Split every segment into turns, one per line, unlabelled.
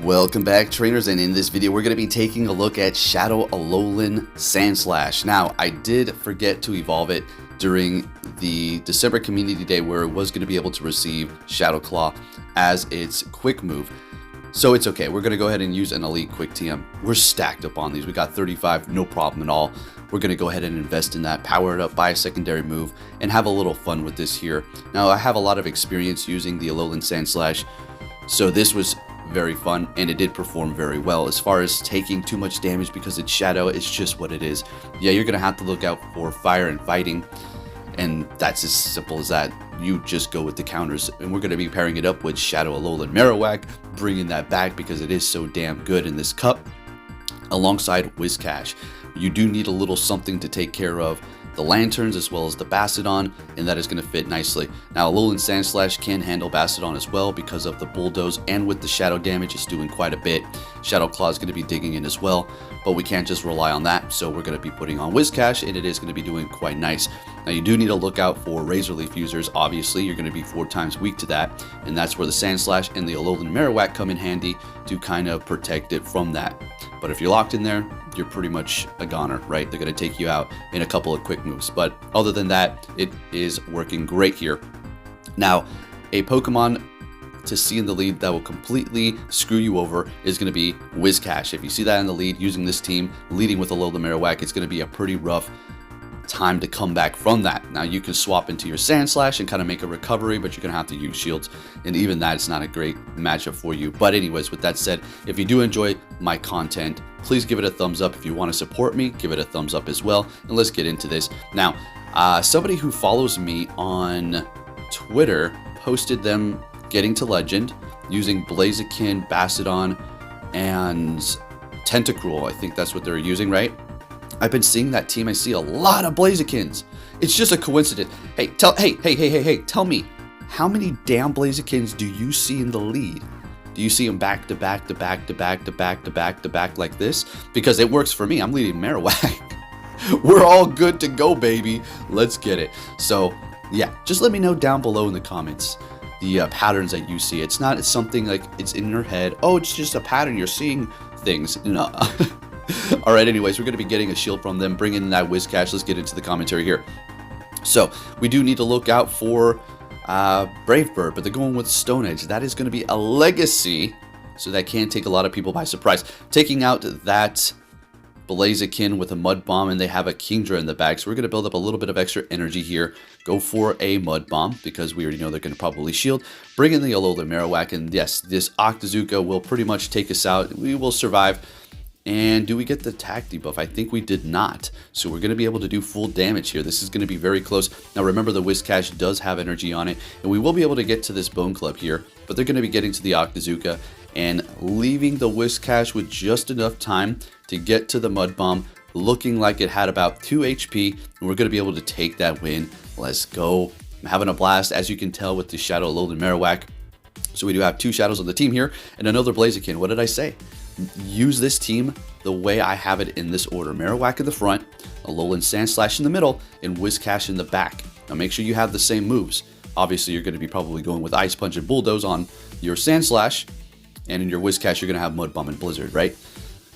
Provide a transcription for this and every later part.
Welcome back, trainers, and in this video we're going to be taking a look at Shadow Alolan Sandslash. Now, I did forget to evolve it during the December Community Day where it was going to be able to receive Shadow Claw as its quick move. So it's okay, we're going to go ahead and use an Elite Quick TM. We're stacked up on these, we got 35, no problem at all. We're going to go ahead and invest in that, power it up, buy a secondary move, and have a little fun with this here. Now, I have a lot of experience using the Alolan Sandslash, so this was very fun, and it did perform very well. As far as taking too much damage because it's Shadow, it's just what it is. Yeah, you're gonna have to look out for fire and fighting, and that's as simple as that. You just go with the counters, and we're gonna be pairing it up with Shadow Alolan Marowak, bringing that back because it is so damn good in this cup, alongside Whiscash. You do need a little something to take care of the Lanturns as well as the Bastiodon, and that is going to fit nicely. Now, Alolan Sandslash can handle Bastiodon as well because of the Bulldoze, and with the Shadow damage, it's doing quite a bit. Shadow Claw is going to be digging in as well, but we can't just rely on that, so we're going to be putting on Whiscash, and it is going to be doing quite nice. Now, you do need to look out for Razor Leaf users. Obviously, you're going to be 4 times weak to that, and that's where the Sandslash and the Alolan Marowak come in handy to kind of protect it from that. But if you're locked in there, you're pretty much a goner, right? They're going to take you out in a couple of quick moves. But other than that, it is working great here. Now, a Pokemon to see in the lead that will completely screw you over is going to be Whiscash. If you see that in the lead using this team, leading with Alolan Marowak, it's going to be a pretty rough time to come back from that. Now, you can swap into your Sandslash and kind of make a recovery, but you're gonna have to use shields, and even that's not a great matchup for you. But anyways, with that said, if you do enjoy my content, please give it a thumbs up. If you want to support me, give it a thumbs up as well, and let's get into this. Now, somebody who follows me on Twitter posted them getting to Legend using Blaziken, Bastiodon, and Tentacruel. I think that's what they're using, right? I've been seeing that team. I see a lot of Blazikens. It's just a coincidence. Hey, tell me, how many damn Blazikens do you see in the lead? Do you see them back to back to back to back to back to back to back like this? Because it works for me. I'm leading Marowak. We're all good to go, baby. Let's get it. So, yeah, just let me know down below in the comments the patterns that you see. It's not something like it's in your head. Oh, it's just a pattern. You're seeing things. No. Alright, anyways, we're going to be getting a shield from them, bringing in that Whiscash. Let's get into the commentary here. So, we do need to look out for Brave Bird, but they're going with Stone Edge. That is going to be a legacy, so that can take a lot of people by surprise. Taking out that Blaziken with a Mud Bomb, and they have a Kingdra in the bag, so we're going to build up a little bit of extra energy here. Go for a Mud Bomb, because we already know they're going to probably shield. Bring in the Alolan Marowak, and yes, this Octazooka will pretty much take us out. We will survive. And do we get the attack debuff? I think we did not. So we're going to be able to do full damage here. This is going to be very close. Now remember, the Whiscash does have energy on it, and we will be able to get to this Bone Club here, but they're going to be getting to the Octazooka and leaving the Whiscash with just enough time to get to the Mud Bomb, looking like it had about 2 HP, and we're going to be able to take that win. Let's go. I'm having a blast, as you can tell, with the Shadow Alolan Marowak. So we do have 2 Shadows on the team here, and another Blaziken. What did I say? Use this team the way I have it in this order. Marowak in the front, Alolan Sandslash in the middle, and Whiscash in the back. Now make sure you have the same moves. Obviously, you're going to be probably going with Ice Punch and Bulldoze on your Sandslash, and in your Whiscash, you're going to have Mud Bomb and Blizzard, right?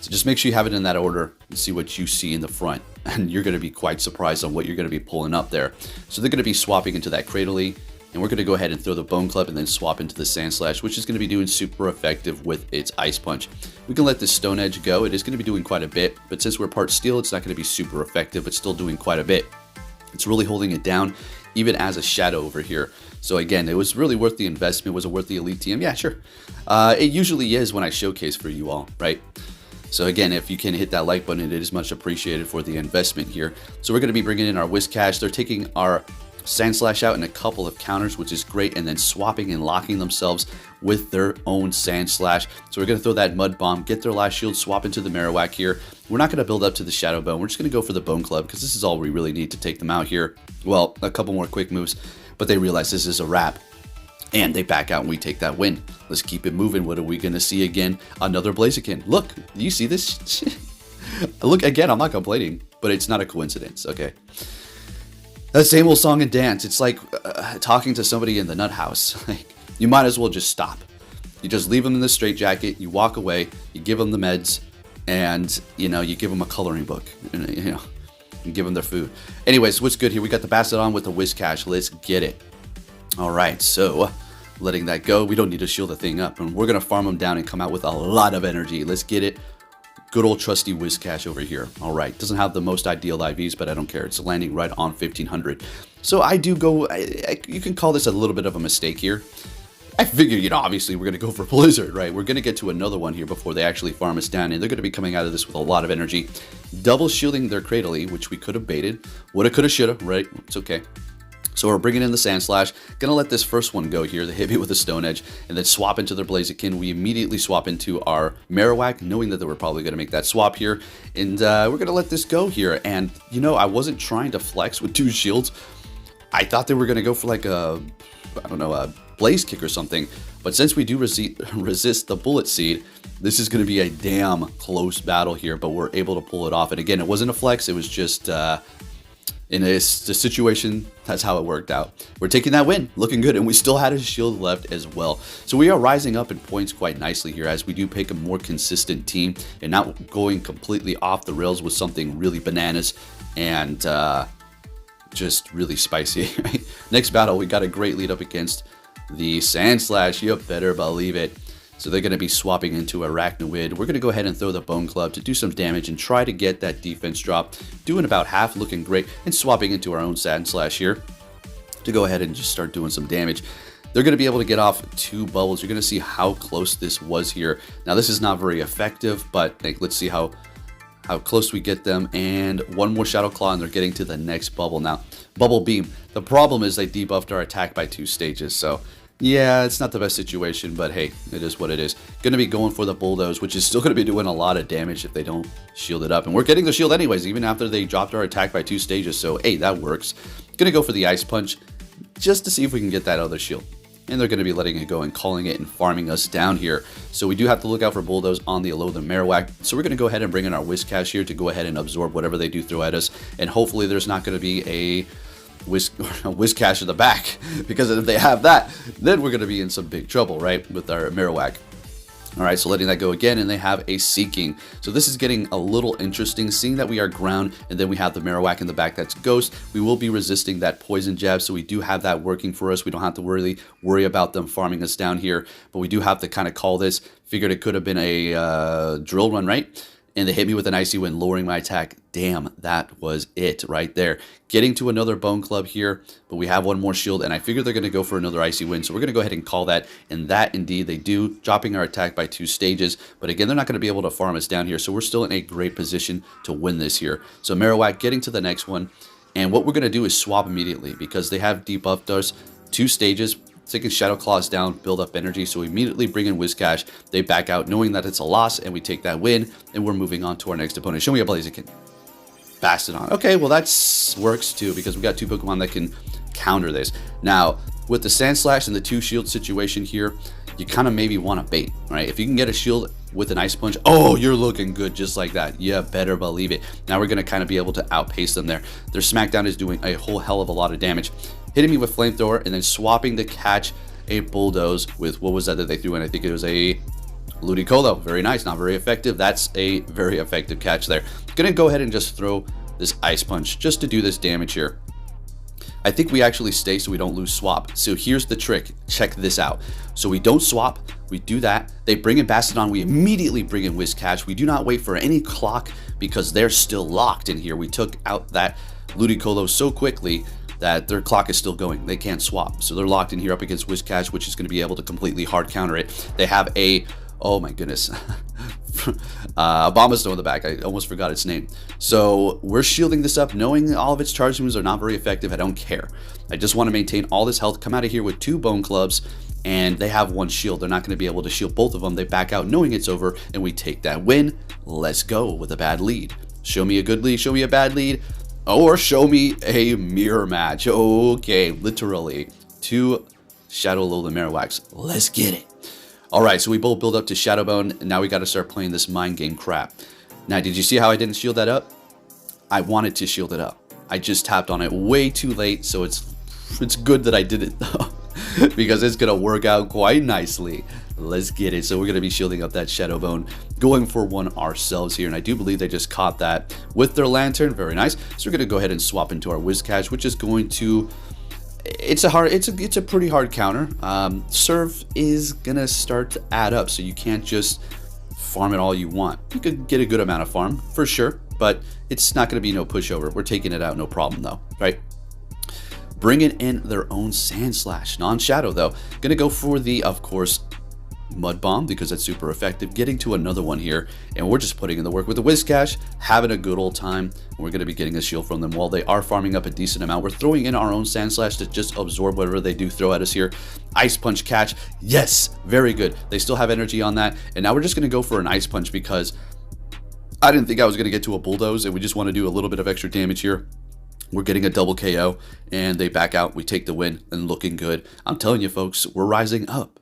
So just make sure you have it in that order and see what you see in the front, and you're going to be quite surprised on what you're going to be pulling up there. So they're going to be swapping into that Cradily, and we're going to go ahead and throw the Bone Club and then swap into the Sandslash, which is going to be doing super effective with its Ice Punch. We can let this Stone Edge go. It is going to be doing quite a bit, but since we're part Steel, it's not going to be super effective, but still doing quite a bit. It's really holding it down, even as a Shadow over here. So again, it was really worth the investment. Was it worth the Elite TM? Yeah, sure. It usually is when I showcase for you all, right? So again, if you can hit that like button, it is much appreciated for the investment here. So we're going to be bringing in our Whiscash. They're taking our Sandslash out in a couple of counters, which is great, and then swapping and locking themselves with their own Sandslash. So we're going to throw that Mud Bomb, get their last shield, swap into the Marowak here. We're not going to build up to the Shadow Bone. We're just going to go for the Bone Club, because this is all we really need to take them out here. Well, a couple more quick moves, but they realize this is a wrap, and they back out and we take that win. Let's keep it moving. What are we going to see again? Another Blaziken. Look, you see this? Look, again, I'm not complaining, but it's not a coincidence, okay? That same old song and dance. It's like talking to somebody in the nut house. Like, you might as well just stop. You just leave them in the straitjacket, you walk away, you give them the meds, and, you know, you give them a coloring book, you know, and give them their food. Anyways, what's good here? We got the Bastiodon with the Whiscash. Let's get it. All right, so letting that go. We don't need to shield the thing up, and we're going to farm them down and come out with a lot of energy. Let's get it. Good old trusty Whiscash over here. All right, doesn't have the most ideal IVs, but I don't care. It's landing right on 1500. So I do go, you can call this a little bit of a mistake here. I figure, you know, obviously we're going to go for Blizzard, right? We're going to get to another one here before they actually farm us down, and they're going to be coming out of this with a lot of energy. Double shielding their Cradily, which we could have baited. Woulda, coulda, shoulda, right? It's okay. So we're bringing in the Sandslash. Gonna let this first one go here. They hit me with a Stone Edge, and then swap into their Blaziken. We immediately swap into our Marowak, knowing that they were probably gonna make that swap here. And we're gonna let this go here. And, you know, I wasn't trying to flex with 2 shields. I thought they were gonna go for like a, I don't know, a Blaze Kick or something. But since we do resist the Bullet Seed, this is going to be a damn close battle here, but we're able to pull it off. And again, it wasn't a flex, it was just in the situation, that's how it worked out. We're taking that win, looking good, and we still had a shield left as well. So we are rising up in points quite nicely here as we do pick a more consistent team and not going completely off the rails with something really bananas and just really spicy. Right? Next battle, we got a great lead up against the Sandslash. You better believe it. So they're going to be swapping into Arachnoid. We're going to go ahead and throw the Bone Club to do some damage and try to get that defense drop. Doing about half, looking great, and swapping into our own Sandslash here to go ahead and just start doing some damage. They're going to be able to get off 2 bubbles. You're going to see how close this was here. Now this is not very effective, but let's see how close we get them. And one more Shadow Claw, and they're getting to the next bubble. Now, Bubble Beam. The problem is they debuffed our attack by 2 stages, so yeah, it's not the best situation, but hey, it is what it is. Going to be going for the Bulldoze, which is still going to be doing a lot of damage if they don't shield it up. And we're getting the shield anyways, even after they dropped our attack by 2 stages, so hey, that works. Going to go for the Ice Punch just to see if we can get that other shield. And they're going to be letting it go and calling it and farming us down here. So we do have to look out for Bulldoze on the Alolan Marowak. So we're going to go ahead and bring in our Whiscash here to go ahead and absorb whatever they do throw at us. And hopefully there's not going to be a Whiscash in the back, because if they have that, then we're going to be in some big trouble, right, with our Marowak. All right, so letting that go again, and they have a Seeking. So this is getting a little interesting, seeing that we are ground, and then we have the Marowak in the back that's Ghost. We will be resisting that Poison Jab, so we do have that working for us. We don't have to really worry about them farming us down here, but we do have to kind of call this. Figured it could have been a Drill Run, right? And they hit me with an Icy Wind, lowering my attack. Damn, that was it right there. Getting to another Bone Club here, but we have one more shield, and I figure they're going to go for another Icy Wind, so we're going to go ahead and call that, and that indeed they do, dropping our attack by 2 stages. But again, they're not going to be able to farm us down here, so we're still in a great position to win this here. So Marowak getting to the next one, and what we're going to do is swap immediately, because they have debuffed us 2 stages, taking Shadow Claws down, build up energy, so we immediately bring in Whiscash. They back out knowing that it's a loss, and we take that win, and we're moving on to our next opponent. Show me a Blaziken. Bastiodon. Okay, well that works too, because we got 2 Pokemon that can counter this. Now, with the Sandslash and the 2 shield situation here, you kind of maybe want to bait, right? If you can get a shield with an Ice Punch, oh, you're looking good just like that. You better believe it. Now we're going to kind of be able to outpace them there. Their Smackdown is doing a whole hell of a lot of damage. Hitting me with Flamethrower and then swapping to catch a Bulldoze with, what was that they threw in? I think it was a Ludicolo. Very nice, not very effective. That's a very effective catch there. Gonna go ahead and just throw this Ice Punch just to do this damage here. I think we actually stay so we don't lose swap. So here's the trick. Check this out. So we don't swap. We do that. They bring in Bastiodon. We immediately bring in Whiscash. We do not wait for any clock because they're still locked in here. We took out that Ludicolo so quickly that their clock is still going. They can't swap. So they're locked in here up against Whiscash, which is going to be able to completely hard counter it. They have a, oh my goodness, Abomasnow in the back. I almost forgot its name. So we're shielding this up, knowing all of its charge moves are not very effective. I don't care. I just want to maintain all this health, come out of here with 2 Bone Clubs, and they have 1 shield. They're not going to be able to shield both of them. They back out knowing it's over, and we take that win. Let's go with a bad lead. Show me a good lead, show me a bad lead, or show me a mirror match. Okay, literally 2 Shadow Alolan Marowaks. Let's get it. All right, so we both build up to Shadow Bone, and now we got to start playing this mind game crap. Now, did you see how I didn't shield that up? I wanted to shield it up. I just tapped on it way too late, so it's good that I did it though, because it's gonna work out quite nicely. Let's get it. So we're going to be shielding up that Shadow Bone, going for one ourselves here. And I do believe they just caught that with their Lantern. Very nice. So we're going to go ahead and swap into our Whiscash, which is going to... It's a pretty hard counter. Serve is going to start to add up, so you can't just farm it all you want. You could get a good amount of farm, for sure, but it's not going to be no pushover. We're taking it out, no problem, though, right? Bringing in their own Sandslash, non-Shadow, though. Going to go for the, of course, Mud Bomb, because that's super effective. Getting to another one here, and we're just putting in the work with the Whiscash, having a good old time. We're going to be getting a shield from them while they are farming up a decent amount. We're throwing in our own Sandslash to just absorb whatever they do throw at us here. Ice Punch catch, yes, very good. They still have energy on that, and now we're just going to go for an Ice Punch because I didn't think I was going to get to a Bulldoze, and we just want to do a little bit of extra damage here. We're getting a double KO, and they back out. We take the win, and looking good. I'm telling you, folks, we're rising up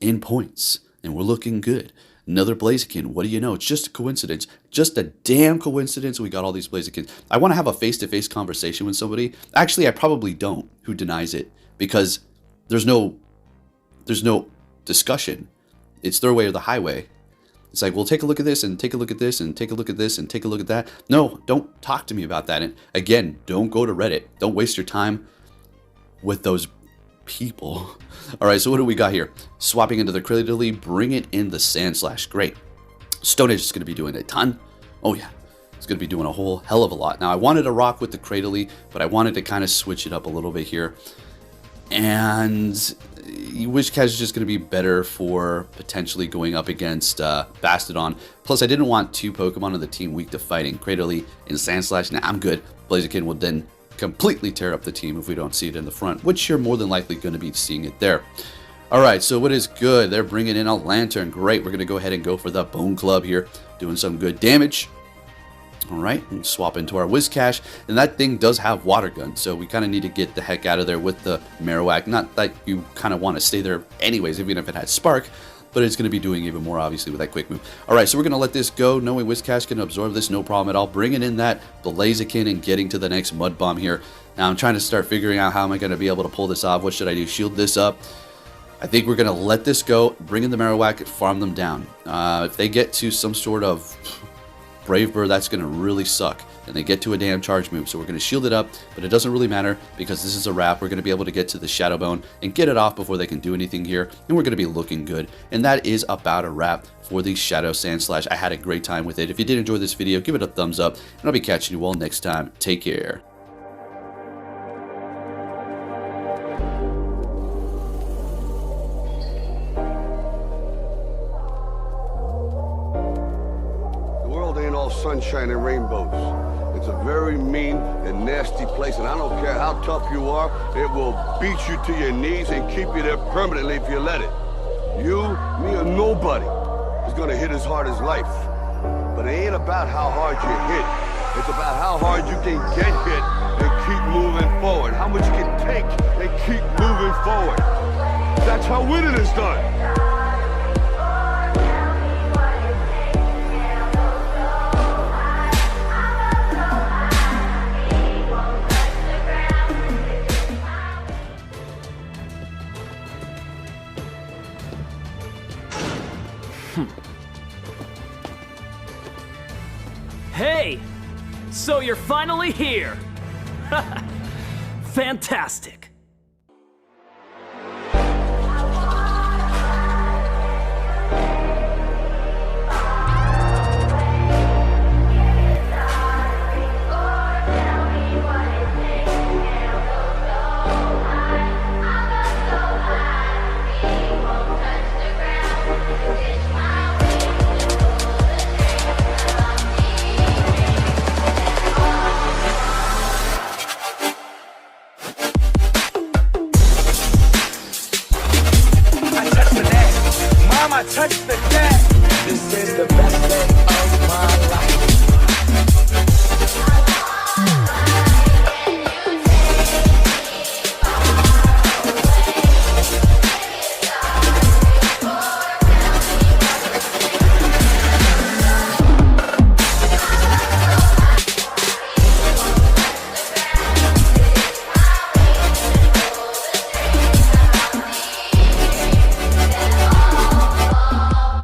in points, and we're looking good. Another Blaziken, what do you know? It's just a coincidence. Just a damn coincidence we got all these Blazikens. I want to have a face-to-face conversation with somebody. Actually, I probably don't, who denies it, because there's no discussion. It's their way or the highway. It's like, well, take a look at this, and take a look at this, and take a look at this, and take a look at that. No, don't talk to me about that. And again, don't go to Reddit. Don't waste your time with those people. All right, so what do we got here? Swapping into the Cradily, bring it in the Sandslash. Great. Stone Edge is going to be doing a ton. Oh yeah, it's going to be doing a whole hell of a lot. Now I wanted to rock with the Cradily, but I wanted to kind of switch it up a little bit here. And Whiscash is just going to be better for potentially going up against Bastodon. Plus, I didn't want two Pokemon on the team weak to fighting. Cradily and Sandslash. Nah, I'm good. Blaziken will then completely tear up the team if we don't see it in the front, which you're more than likely going to be seeing it there. All right, so what is good? They're bringing in a Lantern. Great. We're going to go ahead and go for the Bone Club here, doing some good damage. All right, and swap into our Whiscash, and that thing does have Water Gun, so we kind of need to get the heck out of there with the Marowak. Not that you kind of want to stay there anyways, even if it had Spark, but it's going to be doing even more, obviously, with that quick move. All right, so we're going to let this go, knowing Whiscash can absorb this, no problem at all. Bringing in that Blaziken and getting to the next Mud Bomb here. Now, I'm trying to start figuring out how am I going to be able to pull this off. What should I do? Shield this up. I think we're going to let this go, bring in the Marowak, farm them down. If they get to some sort of Brave Bird, that's going to really suck. And they get to a damn charge move, so we're going to shield it up, but it doesn't really matter because this is a wrap. We're going to be able to get to the Shadow Bone and get it off before they can do anything here, and we're going to be looking good. And that is about a wrap for the Shadow Sandslash. I had a great time with it. If you did enjoy this video, give it a thumbs up, and I'll be catching you all next time. Take care.
Sunshine and rainbows. It's a very mean and nasty place, and I don't care how tough you are, it will beat you to your knees and keep you there permanently if you let it. You, me, or nobody is gonna hit as hard as life. But it ain't about how hard you hit. It's about how hard you can get hit and keep moving forward. How much you can take and keep moving forward. That's how winning is done.
Hey! So you're finally here! Fantastic!
Touch the gas. This is the